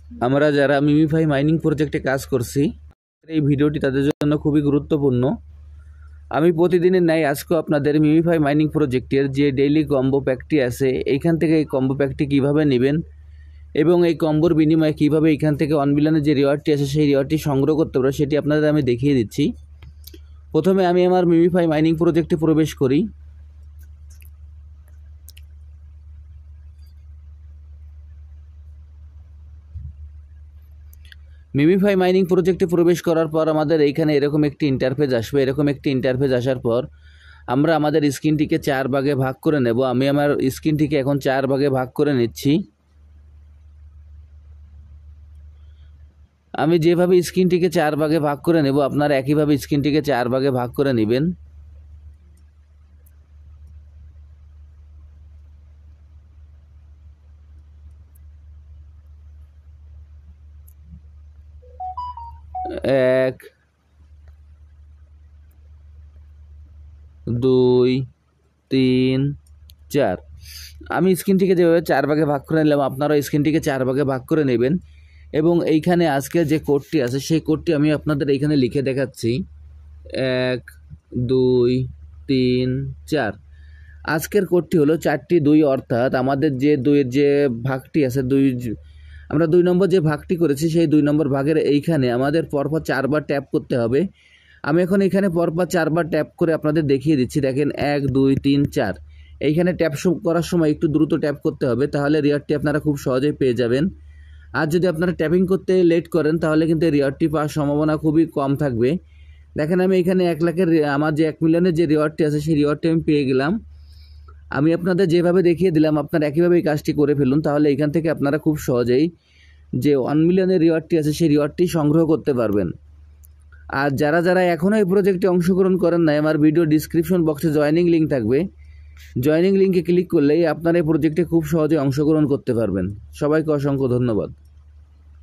আমরা যারা MemeFi mining প্রজেক্টে কাজ করছি, এই ভিডিওটি তাদের জন্য খুবই গুরুত্বপূর্ণ। আমি প্রতিদিনের ন্যায় আজকেও আপনাদের মিমিফাই মাইনিং প্রজেক্টের যে ডেইলি কম্বো প্যাকটি আছে, এইখান থেকে এই কম্বো প্যাকটি কীভাবে নেবেন এবং এই কম্বোর বিনিময়ে কীভাবে এইখান থেকে অনবিলানের যে রিওয়ার্ডটি আছে সেই রিওয়ার্ডটি সংগ্রহ করতে পারবো, সেটি আপনাদের আমি দেখিয়ে দিচ্ছি। প্রথমে আমি আমার মিমিফাই মাইনিং প্রজেক্টে প্রবেশ করি। মিমিফাই মাইনিং প্রজেক্টে প্রবেশ করার পর আমাদের এইখানে এরকম একটি ইন্টারফেস আসবে। এরকম একটি ইন্টারফেস আসার পর আমরা আমাদের স্ক্রিনটিকে 4 ভাগে ভাগ করে নেব। আমি আমার স্ক্রিনটিকে এখন 4 ভাগে ভাগ করে নিচ্ছি। আমি যেভাবে স্ক্রিনটিকে 4 ভাগে ভাগ করে নেব, আপনারা একইভাবে স্ক্রিনটিকে 4 ভাগে ভাগ করে নেবেন। এক, দুই, তিন, 4। আমি স্ক্রিনটিকে যেভাবে 4 ভাগে ভাগ করে নিলাম, আপনারা স্ক্রিনটিকে 4 ভাগে ভাগ করে নেবেন। এবং এইখানে আজকে যে কোডটি আছে সেই কোডটি আমি আপনাদের এইখানে লিখে দেখাচ্ছি। 1, 2, 3, 4। আজকের কোডটি হলো 4টি 2, অর্থাৎ আমাদের যে 2-এর যে ভাগটি আছে, আমরা 2 নম্বর যে ভাগটি করেছি সেই 2 নম্বর ভাগের এইখানে আমাদের পরপর 4 বার ট্যাপ করতে হবে। আমি এখন এখানে পরপর 4 বার ট্যাপ করে আপনাদের দেখিয়ে দিচ্ছি। দেখেন 1, 2, 3, 4। এইখানে ট্যাপ করার সময় একটু দ্রুত ট্যাপ করতে হবে, তাহলে রিওয়ার্ডটি আপনারা খুব সহজেই পেয়ে যাবেন। আর যদি আপনারা ট্যাপিং করতে লেট করেন তাহলে কিন্তু রিওয়ার্ডটি পাওয়ার সম্ভাবনা খুবই কম থাকবে। দেখেন আমি এখানে 1 লাখের আমার যে 1 মিলিয়নের যে রিওয়ার্ডটি আছে সেই রিওয়ার্ডটি আমি পেয়ে গেলাম। আমি আপনাদের যেভাবে দেখিয়ে দিলাম আপনারা একইভাবে এই কাজটি করে ফেলুন, তাহলে এখান থেকে আপনারা খুব সহজেই যে 1 মিলিয়নের রিওয়ার্ডটি আছে সেই রিওয়ার্ডটি সংগ্রহ করতে পারবেন। আর যারা যারা এখনও এই প্রজেক্টে অংশগ্রহণ করেন নাই, আমার ভিডিও ডিসক্রিপশন বক্সে জয়েনিং লিঙ্ক থাকবে। জয়েনিং লিঙ্কে ক্লিক করলেই আপনারা এই প্রজেক্টে খুব সহজে অংশগ্রহণ করতে পারবেন। সবাইকে অসংখ্য ধন্যবাদ।